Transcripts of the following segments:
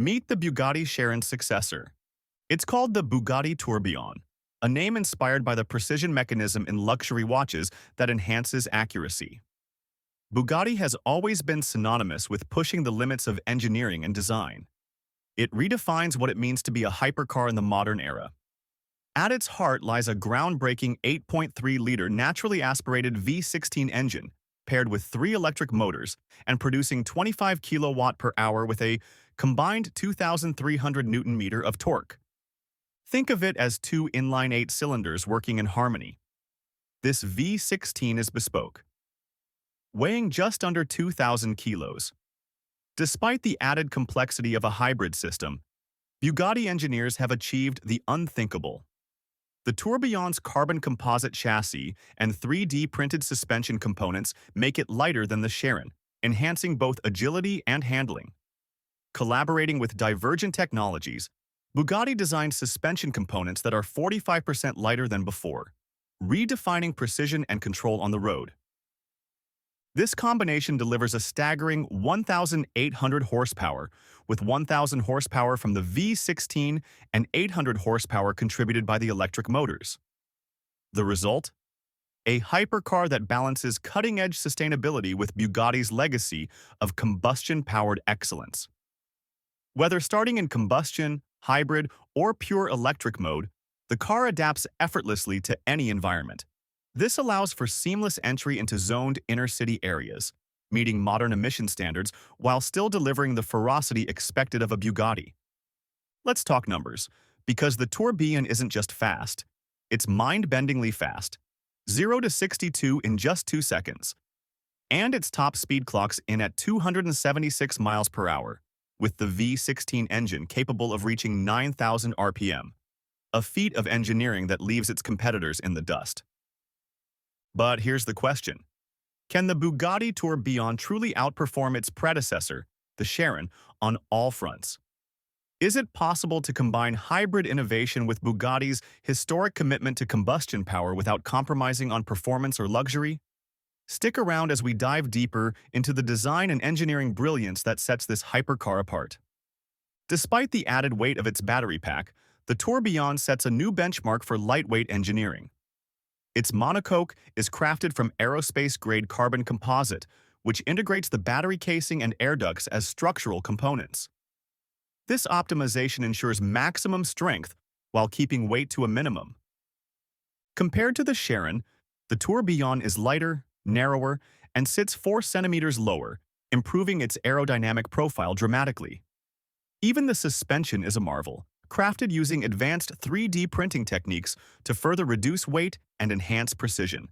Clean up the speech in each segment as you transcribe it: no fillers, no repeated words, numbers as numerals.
Meet the Bugatti Chiron successor. It's called the Bugatti Tourbillon, a name inspired by the precision mechanism in luxury watches that enhances accuracy. Bugatti has always been synonymous with pushing the limits of engineering and design. It redefines what it means to be a hypercar in the modern era. At its heart lies a groundbreaking 8.3-liter naturally aspirated V16 engine, paired with 3 electric motors and producing 25 kilowatt per hour with a combined 2,300 Newton-meter of torque. Think of it as 2 inline-8 cylinders working in harmony. This V16 is bespoke, weighing just under 2,000 kilos. Despite the added complexity of a hybrid system, Bugatti engineers have achieved the unthinkable. The Tourbillon's carbon composite chassis and 3D printed suspension components make it lighter than the Chiron, enhancing both agility and handling. Collaborating with divergent technologies, Bugatti designed suspension components that are 45% lighter than before, redefining precision and control on the road. This combination delivers a staggering 1,800 horsepower, with 1,000 horsepower from the V16 and 800 horsepower contributed by the electric motors. The result? A hypercar that balances cutting-edge sustainability with Bugatti's legacy of combustion-powered excellence. Whether starting in combustion, hybrid, or pure electric mode, the car adapts effortlessly to any environment. This allows for seamless entry into zoned inner-city areas, meeting modern emission standards while still delivering the ferocity expected of a Bugatti. Let's talk numbers, because the Tourbillon isn't just fast, it's mind-bendingly fast, 0 to 62 in just 2 seconds. And its top speed clocks in at 276 miles per hour, with the V16 engine capable of reaching 9,000 RPM, a feat of engineering that leaves its competitors in the dust. But here's the question. Can the Bugatti Tourbillon truly outperform its predecessor, the Chiron, on all fronts? Is it possible to combine hybrid innovation with Bugatti's historic commitment to combustion power without compromising on performance or luxury? Stick around as we dive deeper into the design and engineering brilliance that sets this hypercar apart. Despite the added weight of its battery pack, the Tourbillon sets a new benchmark for lightweight engineering. Its monocoque is crafted from aerospace-grade carbon composite, which integrates the battery casing and air ducts as structural components. This optimization ensures maximum strength while keeping weight to a minimum. Compared to the Chiron, the Tourbillon is lighter, narrower, and sits 4 centimeters lower, improving its aerodynamic profile dramatically. Even the suspension is a marvel, crafted using advanced 3D printing techniques to further reduce weight and enhance precision.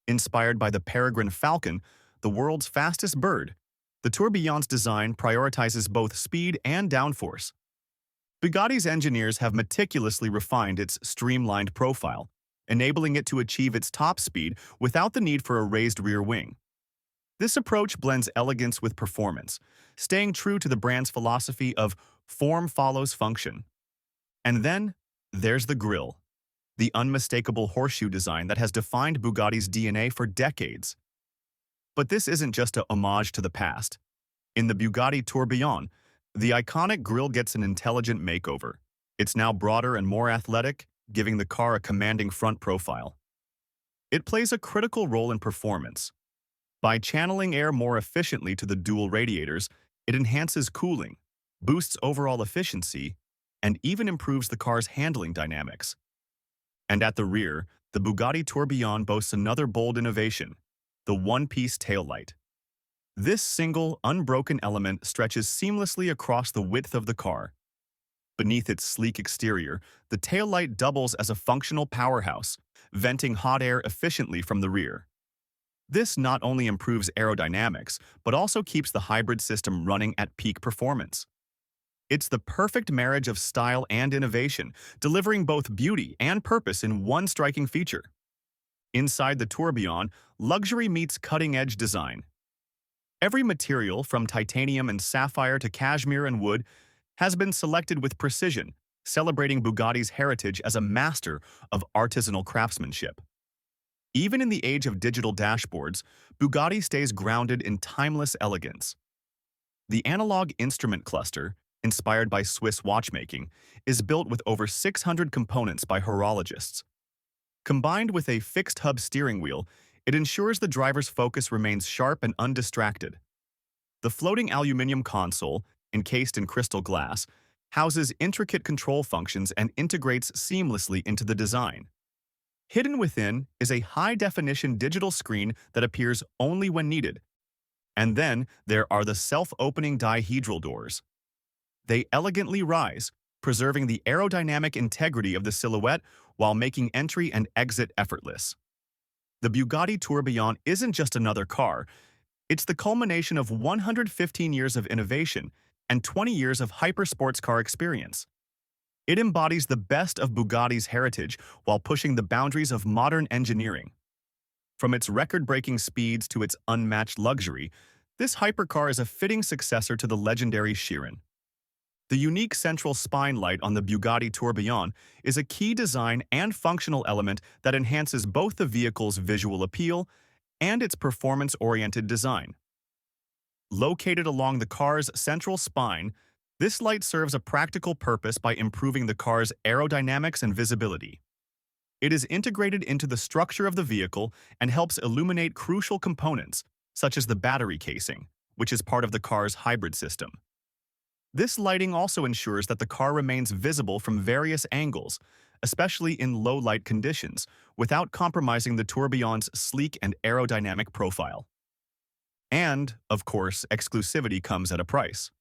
Inspired by the peregrine falcon, the world's fastest bird, the Tourbillon's design prioritizes both speed and downforce. Bugatti's engineers have meticulously refined its streamlined profile, enabling it to achieve its top speed without the need for a raised rear wing. This approach blends elegance with performance, staying true to the brand's philosophy of form follows function. And then, there's the grille, the unmistakable horseshoe design that has defined Bugatti's DNA for decades. But this isn't just a homage to the past. In the Bugatti Tourbillon, the iconic grille gets an intelligent makeover. It's now broader and more athletic, giving the car a commanding front profile. It plays a critical role in performance. By channeling air more efficiently to the dual radiators, it enhances cooling, boosts overall efficiency, and even improves the car's handling dynamics. And at the rear, the Bugatti Tourbillon boasts another bold innovation, the one-piece taillight. This single, unbroken element stretches seamlessly across the width of the car. Beneath its sleek exterior, the taillight doubles as a functional powerhouse, venting hot air efficiently from the rear. This not only improves aerodynamics, but also keeps the hybrid system running at peak performance. It's the perfect marriage of style and innovation, delivering both beauty and purpose in one striking feature. Inside the Tourbillon, luxury meets cutting-edge design. Every material, from titanium and sapphire to cashmere and wood, has been selected with precision, celebrating Bugatti's heritage as a master of artisanal craftsmanship. Even in the age of digital dashboards, Bugatti stays grounded in timeless elegance. The analog instrument cluster, inspired by Swiss watchmaking, is built with over 600 components by horologists. Combined with a fixed-hub steering wheel, it ensures the driver's focus remains sharp and undistracted. The floating aluminum console, encased in crystal glass, houses intricate control functions and integrates seamlessly into the design. Hidden within is a high-definition digital screen that appears only when needed. And then there are the self-opening dihedral doors. They elegantly rise, preserving the aerodynamic integrity of the silhouette while making entry and exit effortless. The Bugatti Tourbillon isn't just another car, it's the culmination of 115 years of innovation and 20 years of hypersports car experience. It embodies the best of Bugatti's heritage while pushing the boundaries of modern engineering. From its record-breaking speeds to its unmatched luxury, this hypercar is a fitting successor to the legendary Chiron. The unique central spine light on the Bugatti Tourbillon is a key design and functional element that enhances both the vehicle's visual appeal and its performance-oriented design. Located along the car's central spine, this light serves a practical purpose by improving the car's aerodynamics and visibility. It is integrated into the structure of the vehicle and helps illuminate crucial components, such as the battery casing, which is part of the car's hybrid system. This lighting also ensures that the car remains visible from various angles, especially in low-light conditions, without compromising the Tourbillon's sleek and aerodynamic profile. And, of course, exclusivity comes at a price.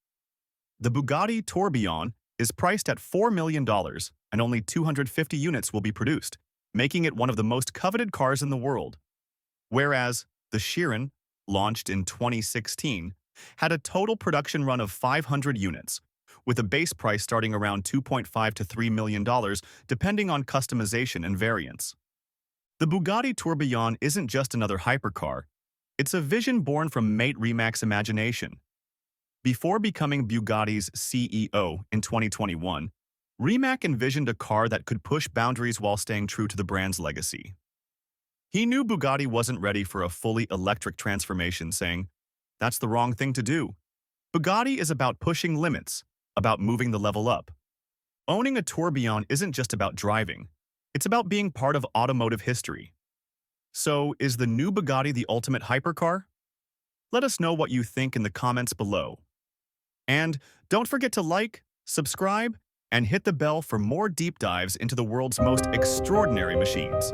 The Bugatti Tourbillon is priced at $4 million, and only 250 units will be produced, making it one of the most coveted cars in the world. Whereas the Chiron, launched in 2016, had a total production run of 500 units, with a base price starting around $2.5 to $3 million, depending on customization and variants. The Bugatti Tourbillon isn't just another hypercar, it's a vision born from mate Rimaac's imagination. Before becoming Bugatti's CEO in 2021, Rimac envisioned a car that could push boundaries while staying true to the brand's legacy. He knew Bugatti wasn't ready for a fully electric transformation, saying, "That's the wrong thing to do. Bugatti is about pushing limits, about moving the level up. Owning a tourbillon isn't just about driving. It's about being part of automotive history." So, is the new Bugatti the ultimate hypercar? Let us know what you think in the comments below. And don't forget to like, subscribe, and hit the bell for more deep dives into the world's most extraordinary machines.